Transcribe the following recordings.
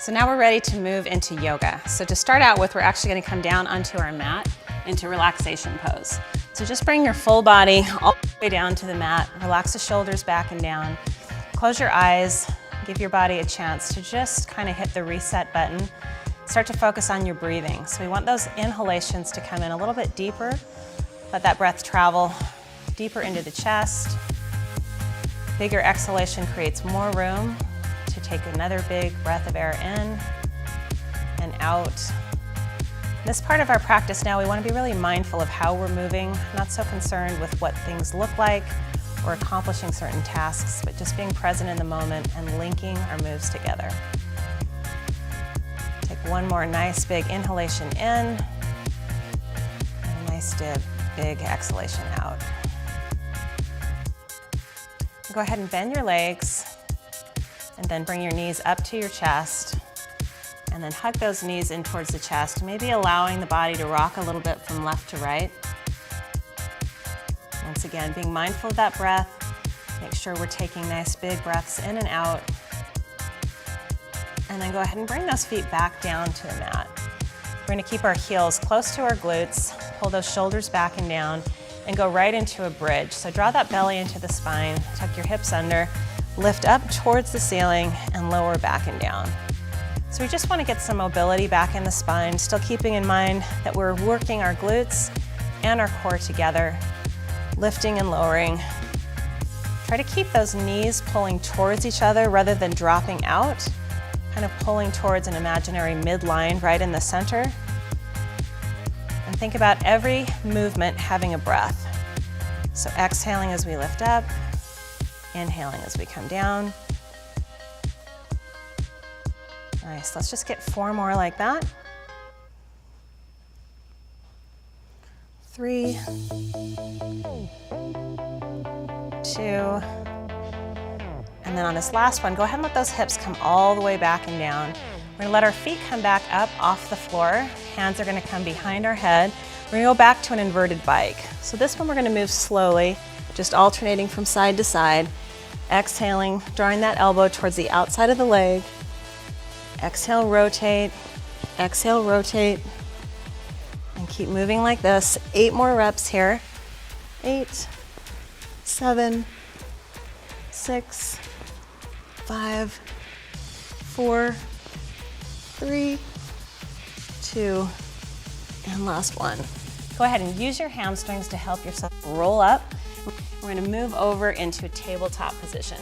So now we're ready to move into yoga. So to start out with, we're actually going to come down onto our mat into relaxation pose. So just bring your full body all the way down to the mat, relax the shoulders back and down, close your eyes, give your body a chance to just kind of hit the reset button. Start to focus on your breathing. So we want those inhalations to come in a little bit deeper, let that breath travel deeper into the chest. Bigger exhalation creates more room to take another big breath of air in and out. This part of our practice now, we want to be really mindful of how we're moving, not so concerned with what things look like or accomplishing certain tasks, but just being present in the moment and linking our moves together. Take one more nice big inhalation in and a nice big exhalation out. Go ahead and bend your legs and then bring your knees up to your chest and then hug those knees in towards the chest, maybe allowing the body to rock a little bit from left to right. Once again, being mindful of that breath. Make sure we're taking nice big breaths in and out. And then go ahead and bring those feet back down to the mat. We're going to keep our heels close to our glutes, pull those shoulders back and down, and go right into a bridge. So draw that belly into the spine, tuck your hips under, lift up towards the ceiling, and lower back and down. So we just want to get some mobility back in the spine, still keeping in mind that we're working our glutes and our core together, lifting and lowering. Try to keep those knees pulling towards each other rather than dropping out, kind of pulling towards an imaginary midline right in the center. And think about every movement having a breath. So exhaling as we lift up, inhaling as we come down. Nice, let's just get 4 more like that. 3, 2, and then on this last one, go ahead and let those hips come all the way back and down. We're gonna let our feet come back up off the floor. Hands are gonna come behind our head. We're gonna go back to an inverted bike. So this one we're gonna move slowly, just alternating from side to side. Exhaling, drawing that elbow towards the outside of the leg. Exhale, rotate, and keep moving like this. 8 more reps here. 8, 7, 6, 5, 4, 3, 2, and last one. Go ahead and use your hamstrings to help yourself roll up. We're gonna move over into a tabletop position.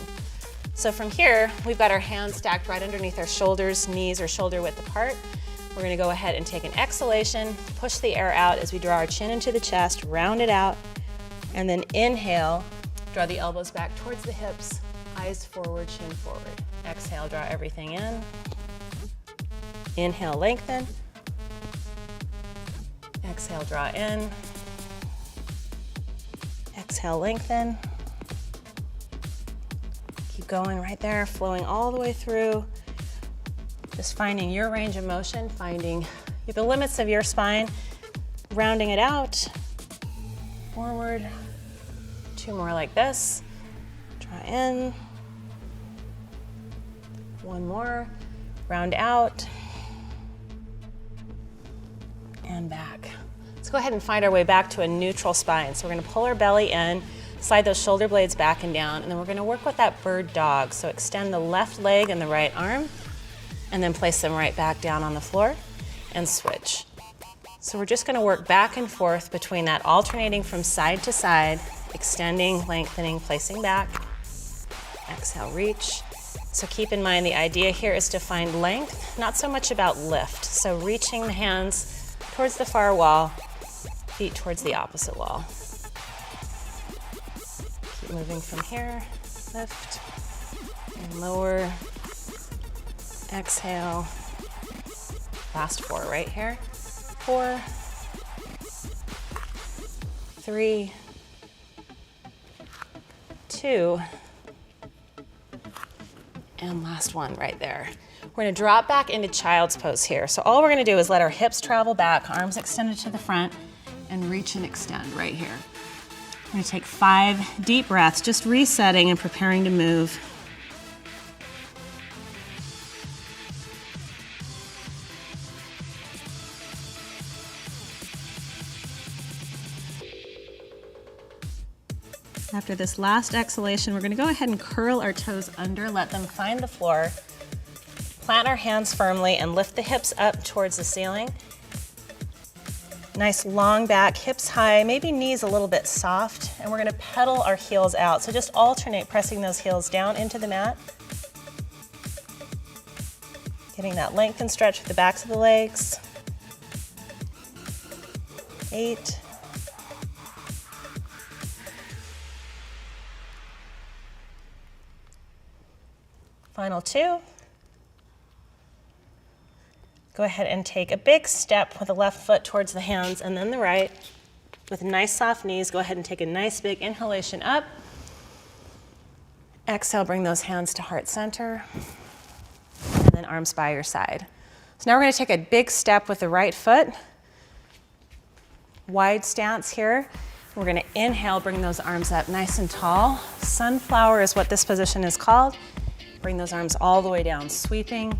So from here, we've got our hands stacked right underneath our shoulders, knees are shoulder width apart. We're gonna go ahead and take an exhalation, push the air out as we draw our chin into the chest, round it out, and then inhale, draw the elbows back towards the hips, eyes forward, chin forward. Exhale, draw everything in. Inhale, lengthen. Exhale, draw in. Exhale, lengthen. Keep going right there, flowing all the way through. Just finding your range of motion, finding the limits of your spine, rounding it out, forward. 2 more like this. Draw in. 1 more, round out, and back. Let's go ahead and find our way back to a neutral spine. So we're gonna pull our belly in, slide those shoulder blades back and down, and then we're gonna work with that bird dog. So extend the left leg and the right arm, and then place them right back down on the floor, and switch. So we're just gonna work back and forth between that, alternating from side to side, extending, lengthening, placing back. Exhale, reach. So keep in mind the idea here is to find length, not so much about lift. So reaching the hands towards the far wall, feet towards the opposite wall. Keep moving from here, lift and lower, exhale. Last 4 right here. 4, 3, 2, and last one right there. We're gonna drop back into child's pose here. So all we're gonna do is let our hips travel back, arms extended to the front, and reach and extend right here. We're gonna take 5 deep breaths, just resetting and preparing to move. After this last exhalation, we're gonna go ahead and curl our toes under, let them find the floor. Plant our hands firmly and lift the hips up towards the ceiling. Nice long back, hips high, maybe knees a little bit soft, and we're gonna pedal our heels out. So just alternate pressing those heels down into the mat. Getting that length and stretch with the backs of the legs. 8. Final 2. Go ahead and take a big step with the left foot towards the hands and then the right. With nice soft knees, go ahead and take a nice big inhalation up. Exhale, bring those hands to heart center. And then arms by your side. So now we're going to take a big step with the right foot. Wide stance here. We're going to inhale, bring those arms up nice and tall. Sunflower is what this position is called. Bring those arms all the way down, sweeping.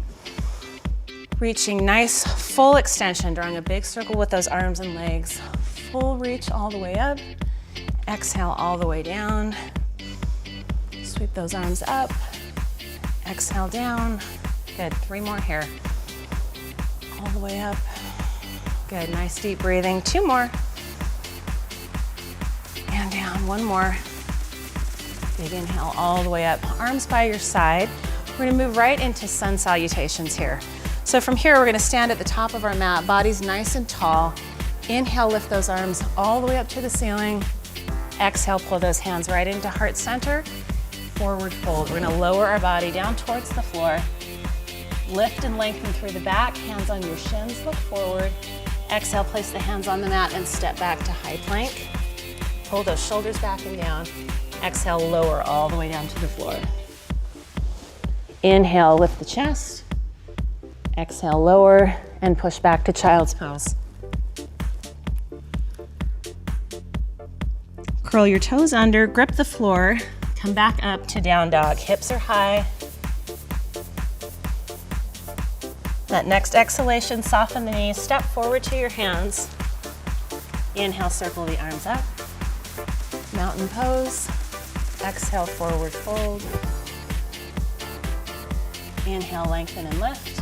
Reaching nice full extension, drawing a big circle with those arms and legs. Full reach all the way up. Exhale all the way down. Sweep those arms up. Exhale down. Good, 3 more here. All the way up. Good, nice deep breathing. 2 more. And down, 1 more. Big inhale all the way up. Arms by your side. We're gonna move right into sun salutations here. So from here, we're gonna stand at the top of our mat, bodies nice and tall. Inhale, lift those arms all the way up to the ceiling. Exhale, pull those hands right into heart center. Forward fold. We're gonna lower our body down towards the floor. Lift and lengthen through the back, hands on your shins, look forward. Exhale, place the hands on the mat and step back to high plank. Pull those shoulders back and down. Exhale, lower all the way down to the floor. Inhale, lift the chest. Exhale, lower, and push back to child's pose. Curl your toes under, grip the floor, come back up to down dog. Hips are high. That next exhalation, soften the knees, step forward to your hands. Inhale, circle the arms up. Mountain pose. Exhale, forward fold. Inhale, lengthen and lift.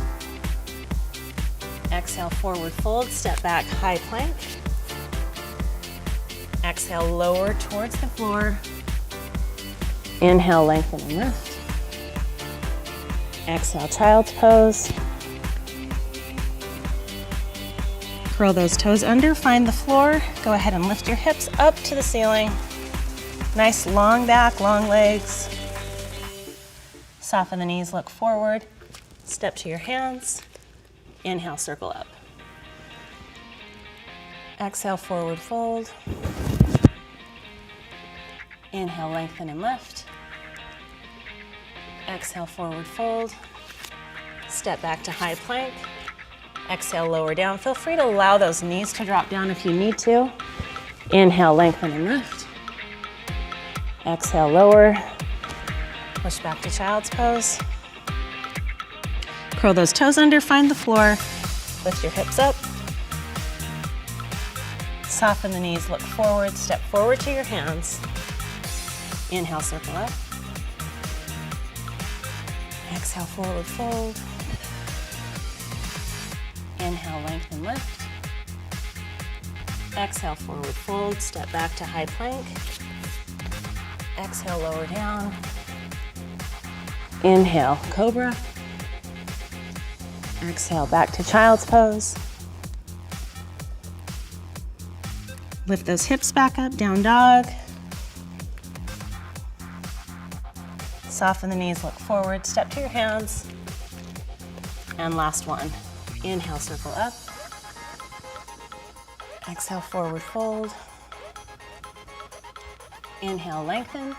Exhale, forward fold, step back, high plank. Exhale, lower towards the floor. Inhale, lengthen and lift. Exhale, child's pose. Curl those toes under, find the floor. Go ahead and lift your hips up to the ceiling. Nice long back, long legs. Soften the knees, look forward. Step to your hands. Inhale, circle up. Exhale, forward fold. Inhale, lengthen and lift. Exhale, forward fold. Step back to high plank. Exhale, lower down. Feel free to allow those knees to drop down if you need to. Inhale, lengthen and lift. Exhale, lower. Push back to child's pose. Curl those toes under, find the floor. Lift your hips up. Soften the knees, look forward, step forward to your hands. Inhale, circle up. Exhale, forward fold. Inhale, lengthen, lift. Exhale, forward fold, step back to high plank. Exhale, lower down. Inhale, cobra. Exhale, back to child's pose. Lift those hips back up, down dog. Soften the knees, look forward, step to your hands. And last one. Inhale, circle up. Exhale, forward fold. Inhale, lengthen.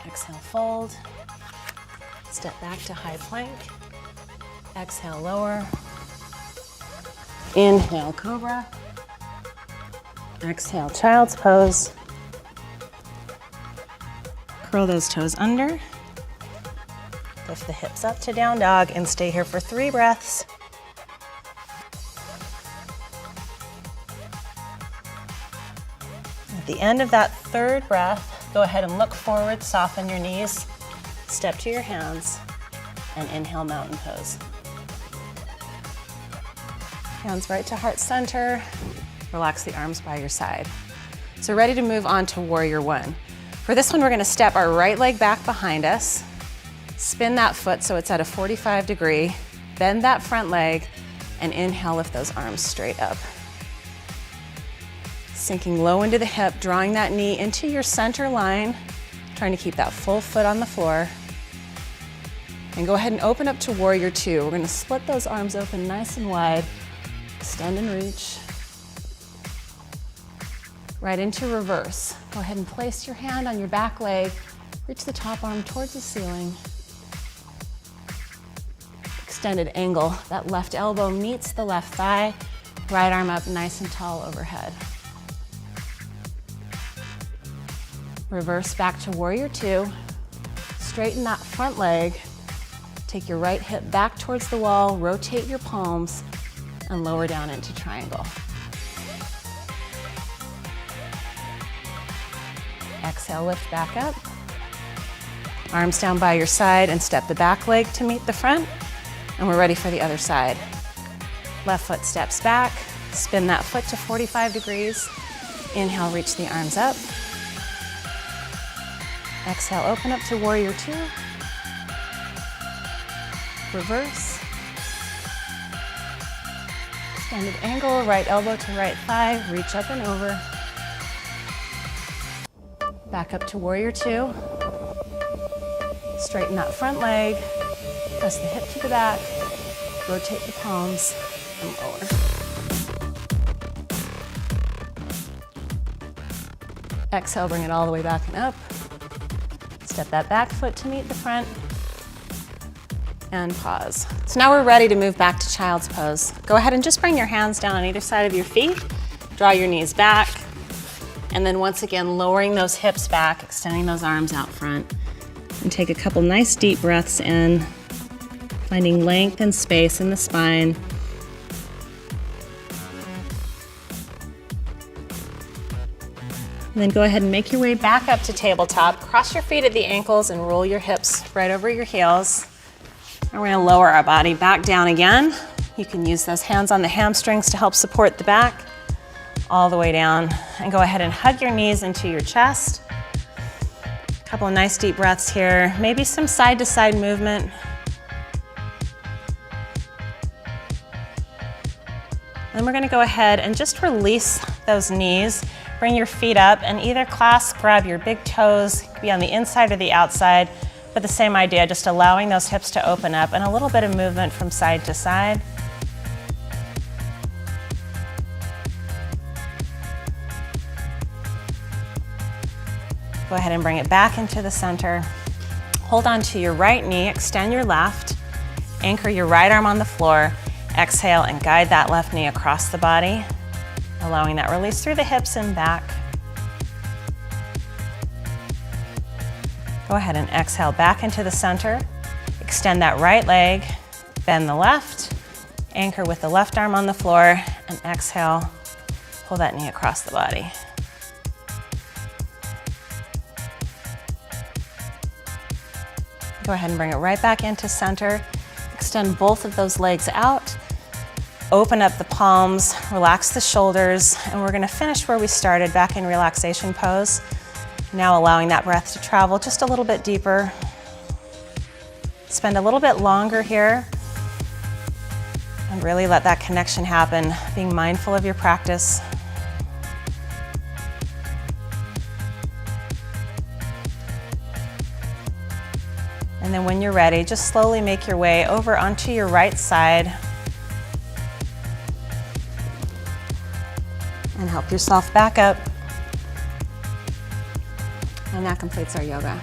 Exhale, fold. Step back to high plank. Exhale, lower. Inhale, cobra. Exhale, child's pose. Curl those toes under. Lift the hips up to down dog and stay here for 3 breaths. At the end of that third breath, go ahead and look forward, soften your knees, step to your hands, and inhale, mountain pose. Hands right to heart center. Relax the arms by your side. So ready to move on to warrior one. For this one, we're gonna step our right leg back behind us, spin that foot so it's at a 45 degree, bend that front leg, and inhale, lift those arms straight up. Sinking low into the hip, drawing that knee into your center line, trying to keep that full foot on the floor. And go ahead and open up to warrior two. We're gonna split those arms open nice and wide, extend and reach. Right into reverse. Go ahead and place your hand on your back leg, reach the top arm towards the ceiling. Extended angle, that left elbow meets the left thigh, right arm up nice and tall overhead. Reverse back to warrior two. Straighten that front leg. Take your right hip back towards the wall, rotate your palms, and lower down into triangle. Exhale, lift back up. Arms down by your side and step the back leg to meet the front. And we're ready for the other side. Left foot steps back, spin that foot to 45 degrees. Inhale, reach the arms up. Exhale, open up to warrior two. Reverse. Extended angle, right elbow to right thigh, reach up and over. Back up to warrior two. Straighten that front leg, press the hip to the back, rotate the palms, and lower. Exhale, bring it all the way back and up. Step that back foot to meet the front, and pause. So now we're ready to move back to child's pose. Go ahead and just bring your hands down on either side of your feet, draw your knees back, and then once again, lowering those hips back, extending those arms out front. And take a couple nice deep breaths in, finding length and space in the spine. And then go ahead and make your way back up to tabletop. Cross your feet at the ankles and roll your hips right over your heels. And we're gonna lower our body back down again. You can use those hands on the hamstrings to help support the back, all the way down. And go ahead and hug your knees into your chest. A couple of nice deep breaths here. Maybe some side to side movement. Then we're gonna go ahead and just release those knees. Bring your feet up and either clasp, grab your big toes, it could be on the inside or the outside, but the same idea, just allowing those hips to open up and a little bit of movement from side to side. Go ahead and bring it back into the center. Hold on to your right knee, extend your left, anchor your right arm on the floor, exhale and guide that left knee across the body, allowing that release through the hips and back. Go ahead and exhale back into the center. Extend that right leg, bend the left, anchor with the left arm on the floor, and exhale, pull that knee across the body. Go ahead and bring it right back into center. Extend both of those legs out. Open up the palms, relax the shoulders, and we're gonna finish where we started, back in relaxation pose. Now allowing that breath to travel just a little bit deeper. Spend a little bit longer here, and really let that connection happen, being mindful of your practice. And then when you're ready, just slowly make your way over onto your right side. And help yourself back up. And that completes our yoga.